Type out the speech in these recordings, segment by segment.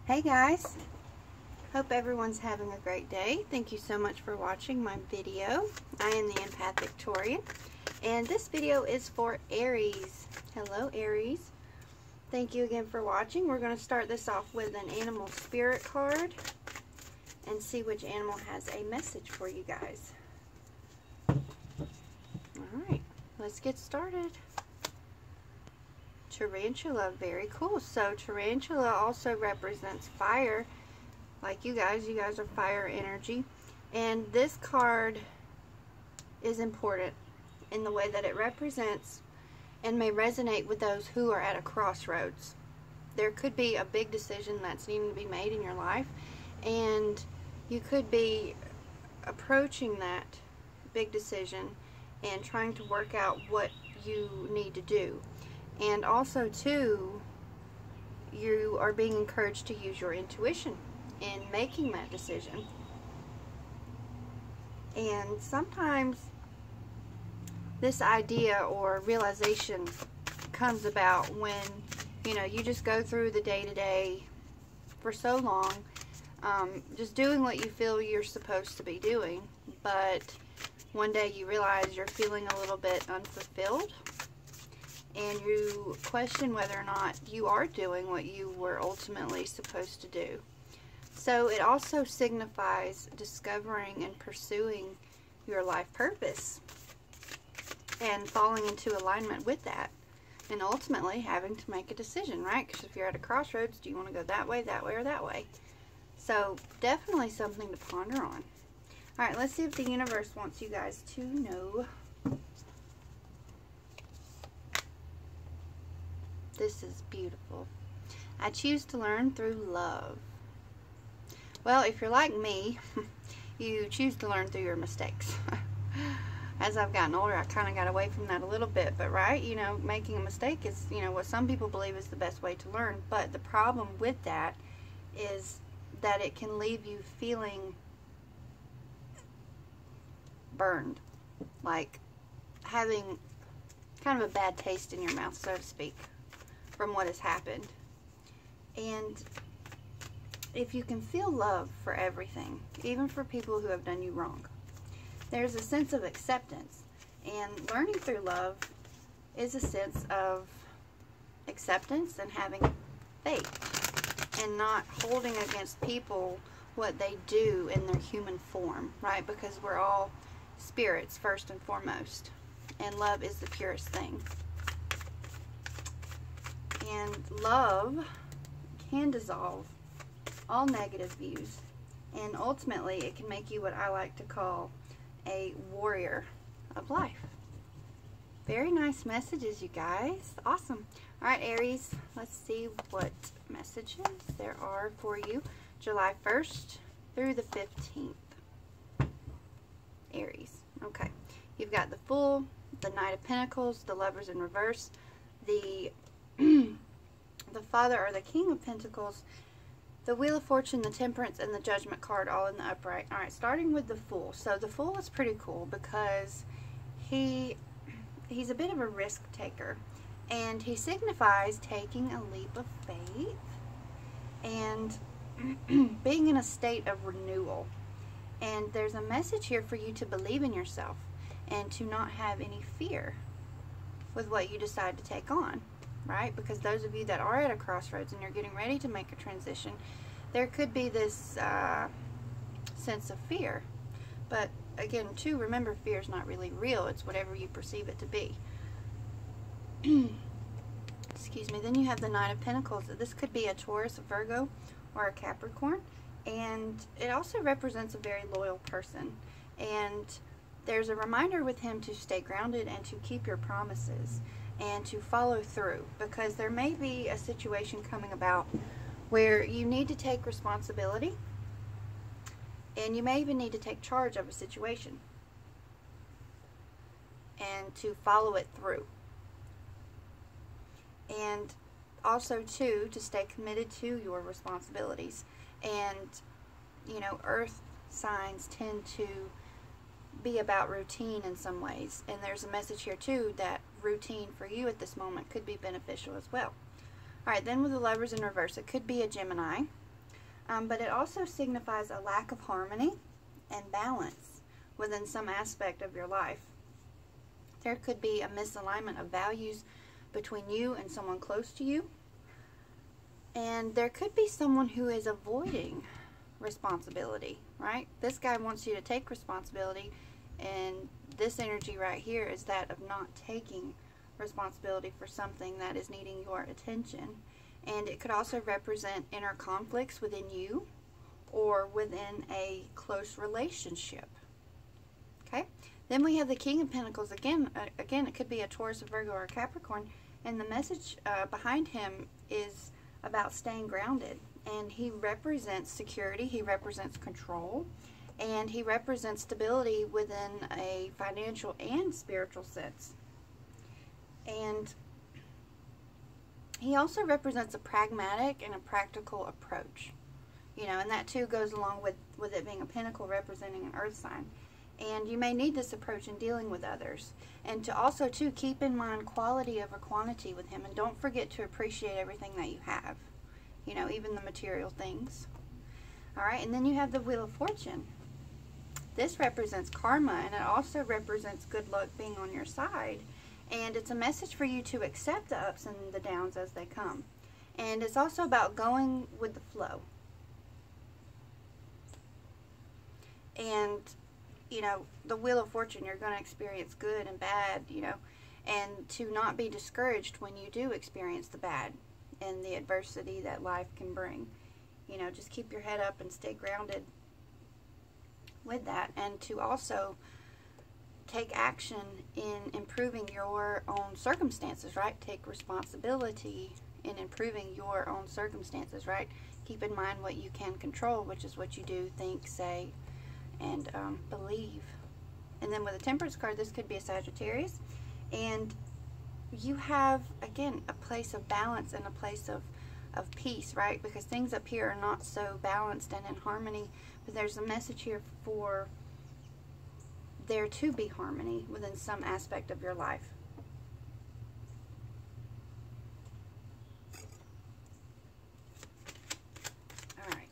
Hey guys, hope everyone's having a great day. Thank you so much for watching my video. I am the Empath Victorian, and this video is for Aries. Hello Aries. Thank you again for watching. We're going to start this off with an animal spirit card and see which animal has a message for you guys. Alright, let's get started. Tarantula, very cool. So tarantula also represents fire, like you guys are fire energy, and this card is important in the way that it represents and may resonate with those who are at a crossroads. There could be a big decision that's needing to be made in your life, and you could be approaching that big decision and trying to work out what you need to do. And also too, you are being encouraged to use your intuition in making that decision. And sometimes this idea or realization comes about when, you know, you just go through the day-to-day for so long, just doing what you feel you're supposed to be doing, but one day you realize you're feeling a little bit unfulfilled, and you question whether or not you are doing what you were ultimately supposed to do. So it also signifies discovering and pursuing your life purpose and falling into alignment with that, and ultimately having to make a decision, right? Because if you're at a crossroads, do you want to go that way, or that way? So definitely something to ponder on. Alright, let's see if the universe wants you guys to know. This is beautiful. I choose to learn through love. Well, if you're like me, you choose to learn through your mistakes. As I've gotten older, I kind of got away from that a little bit, but right, you know, making a mistake is, you know, what some people believe is the best way to learn. But the problem with that is that it can leave you feeling burned, like having kind of a bad taste in your mouth, so to speak, from what has happened. And if you can feel love for everything, even for people who have done you wrong, there's a sense of acceptance. And learning through love is a sense of acceptance and having faith and not holding against people what they do in their human form, right? Because we're all spirits first and foremost, and love is the purest thing. And love can dissolve all negative views, and ultimately it can make you what I like to call a warrior of life. Very nice messages, you guys. Awesome. Alright, Aries, let's see what messages there are for you July 1st through the 15th. Aries. Okay. You've got the Fool, the Knight of Pentacles, the Lovers in reverse, the Father or the King of Pentacles, the Wheel of Fortune, the Temperance, and the Judgment card all in the upright. Alright, starting with the Fool. So the Fool is pretty cool because he's a bit of a risk taker, and he signifies taking a leap of faith and being in a state of renewal. And there's a message here for you to believe in yourself and to not have any fear with what you decide to take on, right? Because those of you that are at a crossroads and you're getting ready to make a transition, there could be this sense of fear. But again, too, remember, fear is not really real. It's whatever you perceive it to be. Excuse me. Then you have the Knight of Pentacles. This could be a Taurus, a Virgo, or a Capricorn. And it also represents a very loyal person. And there's a reminder with him to stay grounded and to keep your promises and to follow through, because there may be a situation coming about where you need to take responsibility, and you may even need to take charge of a situation and to follow it through. And also too, to stay committed to your responsibilities. And you know, earth signs tend to be about routine in some ways, and there's a message here too that routine for you at this moment could be beneficial as well. Alright, then with the Lovers in reverse, it could be a Gemini, But it also signifies a lack of harmony and balance within some aspect of your life. There could be a misalignment of values between you and someone close to you. And there could be someone who is avoiding responsibility, right? This guy wants you to take responsibility, and this energy right here is that of not taking responsibility for something that is needing your attention. And it could also represent inner conflicts within you or within a close relationship. Okay? Then we have the King of Pentacles. Again, it could be a Taurus, a Virgo, or a Capricorn. And the message behind him is about staying grounded. And he represents security. He represents control. And he represents stability within a financial and spiritual sense. And he also represents a pragmatic and a practical approach. You know, and that too goes along with it being a pentacle representing an earth sign. And you may need this approach in dealing with others. And to also too keep in mind quality over quantity with him. And don't forget to appreciate everything that you have. You know, even the material things. Alright, and then you have the Wheel of Fortune. This represents karma, and it also represents good luck being on your side. And it's a message for you to accept the ups and the downs as they come. And it's also about going with the flow. And, you know, the Wheel of Fortune, you're going to experience good and bad, you know. And to not be discouraged when you do experience the bad and the adversity that life can bring. You know, just keep your head up and stay grounded with that. And to also take action in improving your own circumstances, right? Take responsibility in improving your own circumstances, right? Keep in mind what you can control, which is what you do, think, say, and believe. And then with a Temperance card, this could be a Sagittarius. And you have, again, a place of balance and a place of peace, right? Because things up here are not so balanced and in harmony. But there's a message here for there to be harmony within some aspect of your life. Alright.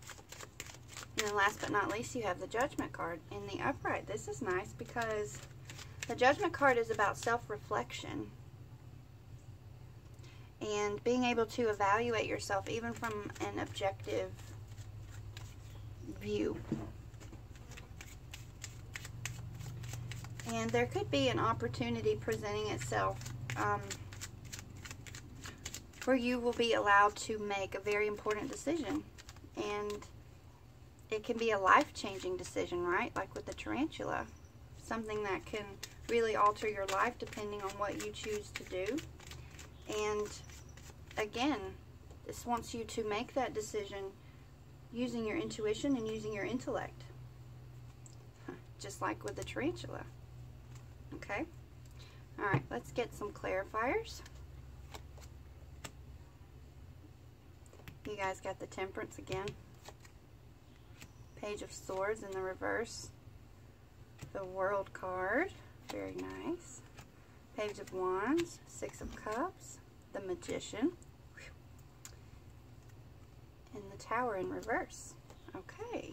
And then last but not least, you have the Judgment card in the upright. This is nice because the Judgment card is about self-reflection and being able to evaluate yourself even from an objective view. And there could be an opportunity presenting itself where you will be allowed to make a very important decision. And it can be a life-changing decision, right? Like with the tarantula. Something that can really alter your life depending on what you choose to do. And again, this wants you to make that decision using your intuition and using your intellect. Just like with the tarantula. Okay? Alright, let's get some clarifiers. You guys got the Temperance again. Page of Swords in the reverse. The World card. Very nice. Page of Wands. Six of Cups. The Magician. And the Tower in reverse. Okay.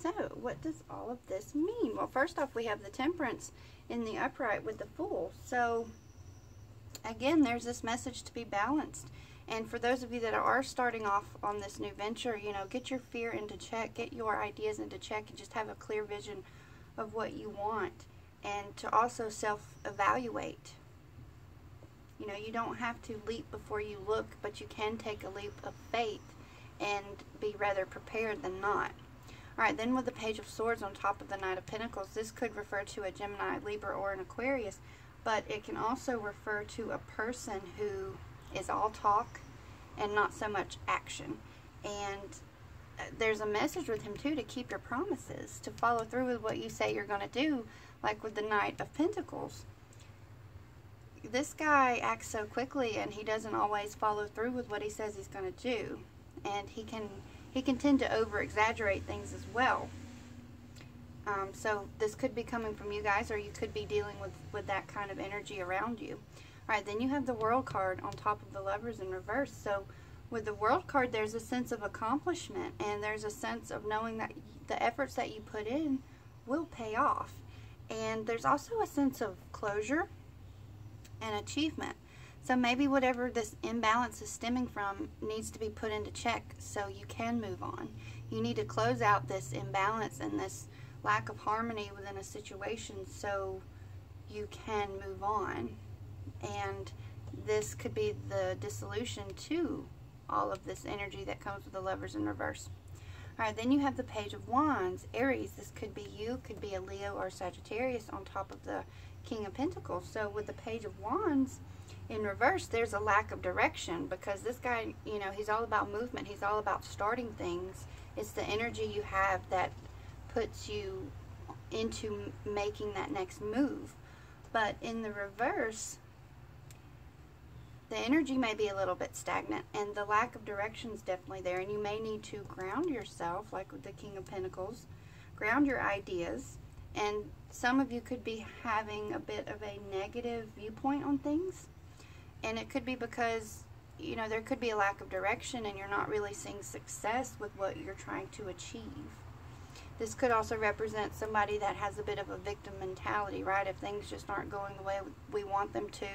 So, what does all of this mean? Well, first off, we have the Temperance in the upright with the Fool. So, again, there's this message to be balanced. And for those of you that are starting off on this new venture, you know, get your fear into check, get your ideas into check, and just have a clear vision of what you want. And to also self-evaluate. You know, you don't have to leap before you look, but you can take a leap of faith and be rather prepared than not. Alright, then with the Page of Swords on top of the Knight of Pentacles, this could refer to a Gemini, Libra, or an Aquarius, but it can also refer to a person who is all talk and not so much action. And there's a message with him too to keep your promises, to follow through with what you say you're going to do, like with the Knight of Pentacles. This guy acts so quickly and he doesn't always follow through with what he says he's going to do. And he can tend to over-exaggerate things as well. So this could be coming from you guys, or you could be dealing with that kind of energy around you. Alright, then you have the World card on top of the Lovers in reverse. So With the World card, there's a sense of accomplishment, and there's a sense of knowing that the efforts that you put in will pay off. And there's also a sense of closure and achievement. So maybe whatever this imbalance is stemming from needs to be put into check so you can move on. You need to close out this imbalance and this lack of harmony within a situation so you can move on. And this could be the dissolution to all of this energy that comes with the Lovers in reverse. Alright, then you have the Page of Wands, Aries. This could be you, could be a Leo or Sagittarius on top of the King of Pentacles. So with the Page of Wands in reverse, there's a lack of direction, because this guy, you know, he's all about movement. He's all about starting things. It's the energy you have that puts you into making that next move. But in the reverse, the energy may be a little bit stagnant, and the lack of direction is definitely there, and you may need to ground yourself, like with the King of Pentacles, ground your ideas. And some of you could be having a bit of a negative viewpoint on things, and it could be because, you know, there could be a lack of direction and you're not really seeing success with what you're trying to achieve. This could also represent somebody that has a bit of a victim mentality, right? If things just aren't going the way we want them to,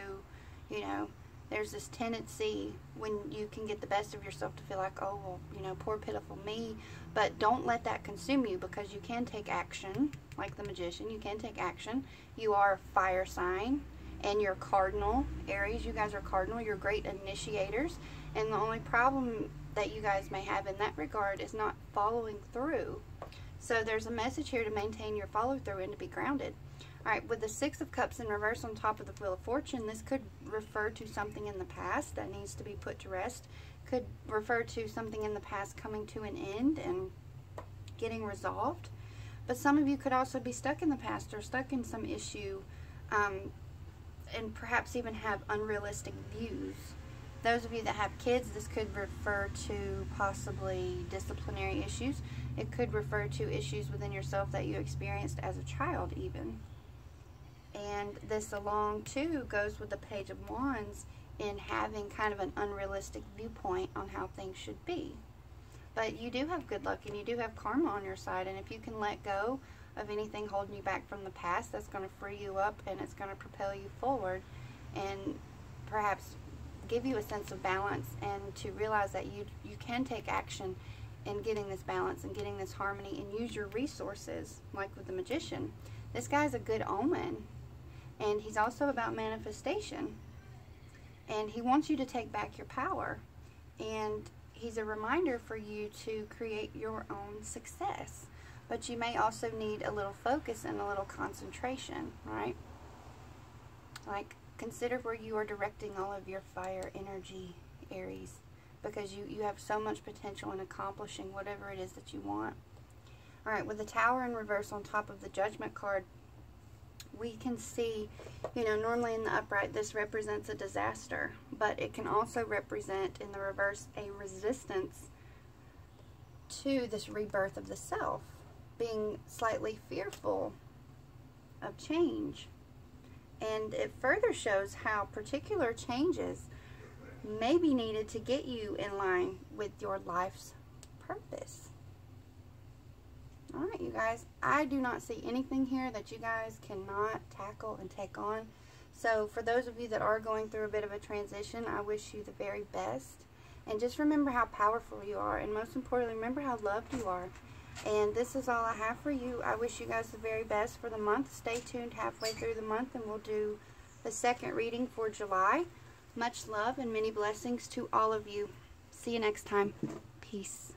you know, there's this tendency when you can get the best of yourself to feel like, oh, well, you know, poor pitiful me. But don't let that consume you, because you can take action, like the Magician. You can take action. You are a fire sign, and you're cardinal. Aries, you guys are cardinal. You're great initiators. And the only problem that you guys may have in that regard is not following through. So there's a message here to maintain your follow through and to be grounded. Alright, with the Six of Cups in reverse on top of the Wheel of Fortune, this could refer to something in the past that needs to be put to rest. Could refer to something in the past coming to an end and getting resolved. But some of you could also be stuck in the past or stuck in some issue, and perhaps even have unrealistic views. Those of you that have kids, this could refer to possibly disciplinary issues. It could refer to issues within yourself that you experienced as a child even. And this along too goes with the Page of Wands in having kind of an unrealistic viewpoint on how things should be. But you do have good luck and you do have karma on your side, and if you can let go of anything holding you back from the past, that's going to free you up and it's going to propel you forward and perhaps give you a sense of balance, and to realize that you can take action in getting this balance and getting this harmony and use your resources, like with the Magician. This guy's a good omen, and he's also about manifestation, and he wants you to take back your power, and he's a reminder for you to create your own success. But you may also need a little focus and a little concentration, right? Like, consider where you are directing all of your fire energy, Aries, because you have so much potential in accomplishing whatever it is that you want. Alright, with the Tower in reverse on top of the Judgment card, we can see, you know, normally in the upright this represents a disaster, but it can also represent in the reverse a resistance to this rebirth of the self, being slightly fearful of change. And it further shows how particular changes may be needed to get you in line with your life's purpose. Alright, you guys, I do not see anything here that you guys cannot tackle and take on. So for those of you that are going through a bit of a transition, I wish you the very best. And just remember how powerful you are, and most importantly, remember how loved you are. And this is all I have for you. I wish you guys the very best for the month. Stay tuned halfway through the month and we'll do the second reading for July. Much love and many blessings to all of you. See you next time. Peace.